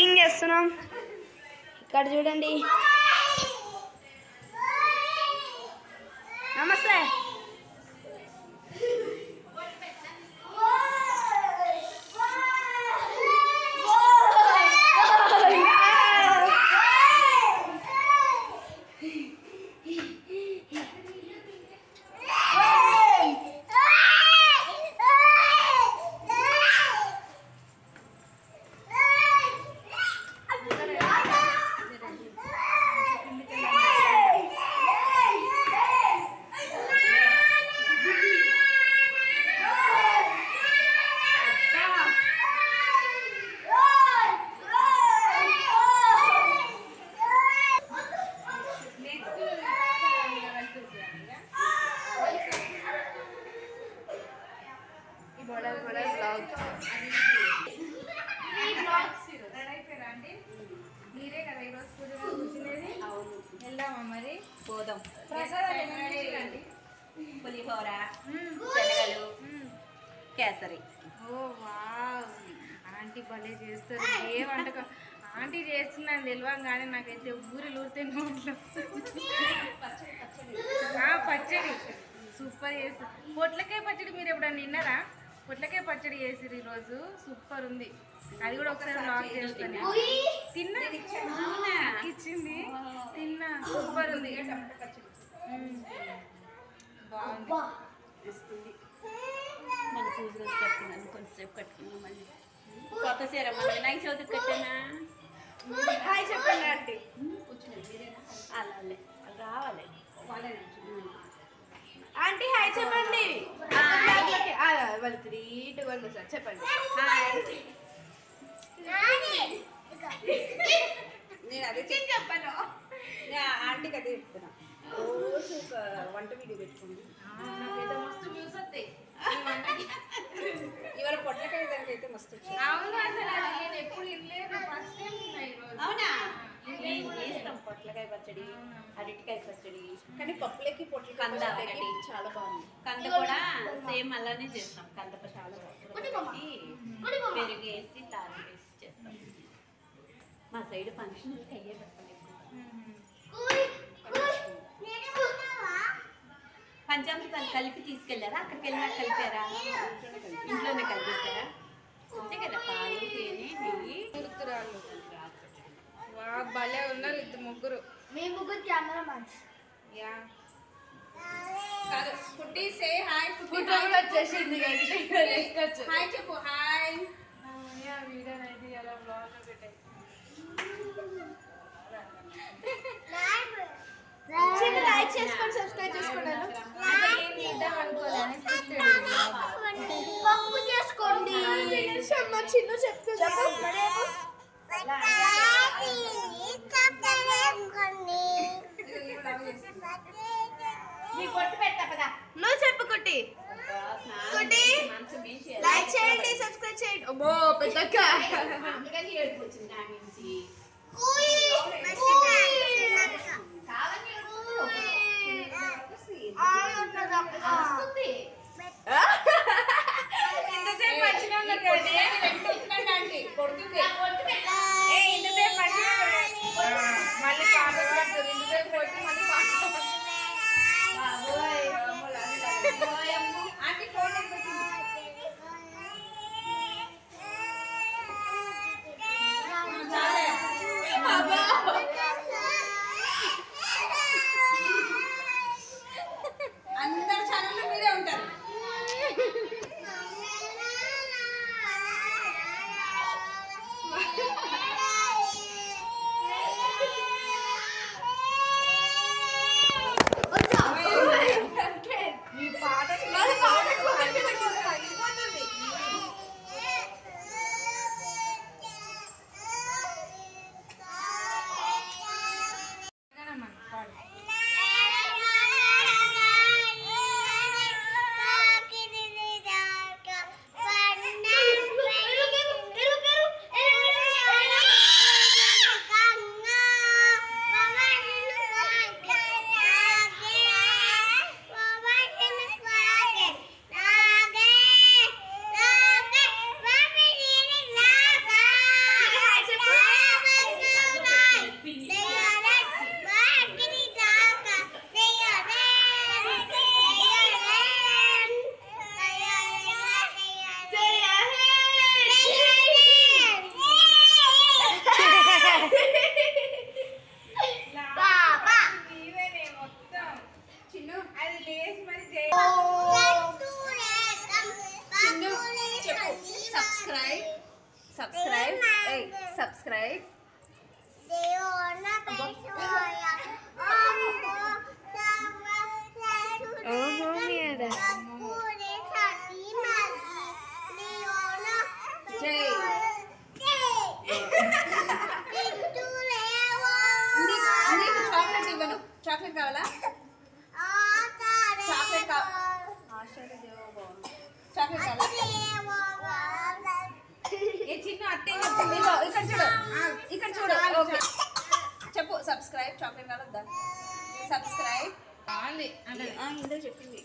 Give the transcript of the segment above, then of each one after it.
Cutting చేస్తున్నాం. ఇక్కడ చూడండి. నమస్తే. మీరే కదా ఈరోజు పూజలో కూర్చునేది. వెళ్దామా మరి? పోదాం. ప్రసాదాలు పులిహోర, శనగలు, కేసరి. ఓ వావ్, ఆంటీ భలే చేస్తారు. ఏ వంటకం ఆంటీ చేస్తున్నాను తెలియగానే నాకైతే ఊరిలో ఊరితే నోట్లో. పచ్చడి సూపర్ చేస్తారు. పొట్లకాయ పచ్చడి మీరు ఎప్పుడన్నా తిన్నారా? పొట్లకాయ పచ్చడి చేసిరు ఈరోజు, సూపర్ ఉంది. అది కూడా ఒకసారి బ్లాగ్ చేస్తాను. తిన్నా ఇచ్చింది, తిన్నా, సూపర్ ఉంది. బాగుంది. మన పూజ రోజు కట్టుకున్నాను, కొంచెంసేపు కట్టుకున్నాం. మళ్ళీ కొత్త చీర మళ్ళీ నాకు చదువు కట్టానా. హాయ్ చెప్పండి ఆంటీ. అలా రావాలి. ఆంటీ హాయ్ చెప్పండి. వాళ్ళు 3, 2, 1 సార్ చెప్పండి. నేను అదే చెప్పాను. ఆంటీకి అదే చెప్తున్నా. రోజు ఒక వంట వీడియో పెట్టుకోండి. మస్తు వ్యూస్ వస్తాయి. ఇవాళ పొట్లకాయ దానికైతే మస్తు వచ్చింది. అవును, అసలు అది నేను ఎప్పుడు వినలేదు. ఫస్ట్ టైం విన్నా ఈరోజు. అవునా? మేము చేస్తాం పొట్లకాయ పచ్చడి, అరటికాయ పచ్చడి, కానీ పప్పులకి పొట్లకాయ చాలా బాగుంది. కంద కూడా సేమ్ అలానే చేస్తాం. కంద చాలా బాగుంది. పెరుగు వేసి తారం వేసి చేస్తాం. మా సైడ్ ఫంక్షన్కి అయ్యే పెడతాం ఎక్కువ. పంచామృతాలు కలిపి తీసుకెళ్ళారా? అక్కడికి వెళ్ళినా కలిపారా? ఇంట్లోనే కలిపేశారా? అంతే కదా, పాలు, తేనె, నెయ్యి. గుర్తురాళ్ళు. వా భలే ఉన్నారు ఇద్దరు ముగ్గురు. మీ ముగ్గురు కెమెరా మ్యాన్స్. యా కాదు పుట్టి సే హాయ్. ఫోటో కూడా వచ్చేసింది. హాయ్ చెప్పు. హాయ్. వీడియో అయితే ఎలా బ్లాగ్ పెట్టాయి. లైక్ చేసుకోండి, సబ్స్క్రైబ్ చేసుకోండి. పప్పు చేసుకోండి. చిన్న చెప్తుంది. నువ్వు చెప్పు కుట్టి. కుట్టి లైక్ చేయండి, సబ్స్క్రైబ్ చేయండి. అమ్మో పెద్దక్క ఇంతసేపు వచ్చినా కొడుతుంది. ఇంతసేపు మళ్ళీ పాట పాడుతుంది. ఇంతసేపు వచ్చి మళ్ళీ పాట ఆంటీ ఫోన్ సబ్స్క్రైబ్. నీకు చాక్లెట్ ఇవ్వను. చాక్లెట్ కావాలా? చాక్లెట్ చాక్లెట్ కావాలా? ఏ చిన్న అత్తే చెప్తుంది. ఇక్కడ చూడు, ఇక్కడ చూడు. ఓకే చెప్పు. సబ్స్క్రైబ్. చాక్లెట్ కావాలద్దా? సబ్స్క్రైబ్. ఇందో చెప్పింది.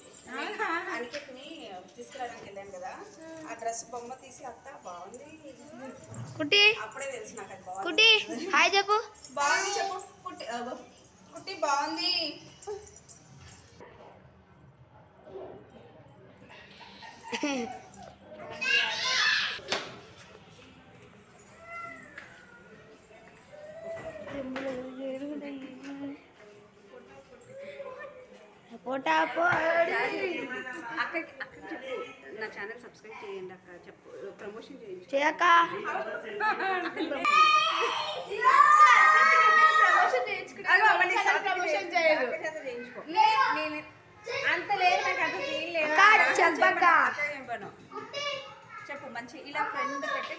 అనికెట్ని తీసుకురావడానికి వెళ్ళాను కదా, ఆ డ్రెస్ బొమ్మ తీసి అత్త బాగుంది కుట్టి. అప్పుడే తెలుసు నాకు అది బాగుంది. కుట్టి హాయ్ చెప్పు. బాగుంది చెప్పు. కుట్టి కుట్టి బాగుంది. అక్కకి చెప్పు, నా ఛానల్ సబ్స్క్రైబ్ చేయండి అక్క. చెప్పు, ప్రమోషన్ చేయండి. చేయక్క అంత లేదు నాకు అంత ఫీల్ లేదు. చెప్పక్క చెప్పు మంచి ఇలా ఫ్రెండ్ పెట్టి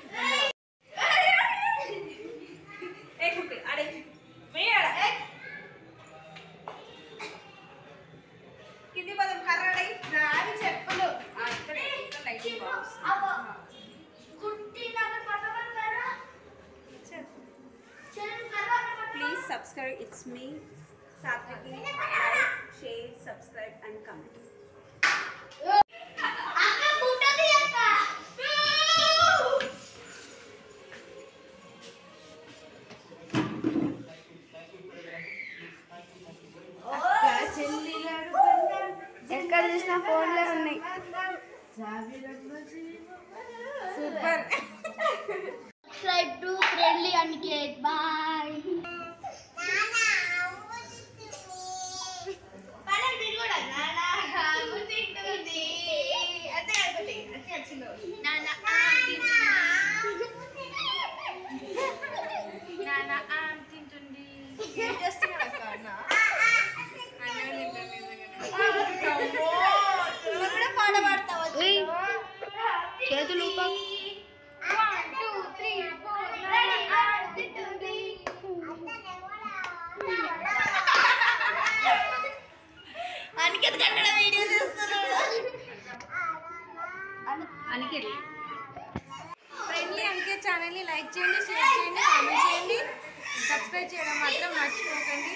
కింది పదం కర్రడై చెప్పులు please subscribe. It's me Satviki. Like, share, subscribe and comment. ఎక్కడ చూసినా ఫోన్లే ఉన్నాయి. Super. Subscribe to Friendly Aniket. Bye. చేతులు అనికెట్ ఫ్రెండ్లీ అంకిత్ ఛానల్ని లైక్ చేయండి, షేర్ చేయండి, కామెంట్ చేయండి, సబ్స్క్రైబ్ చేయడం మాత్రం మర్చిపోకండి.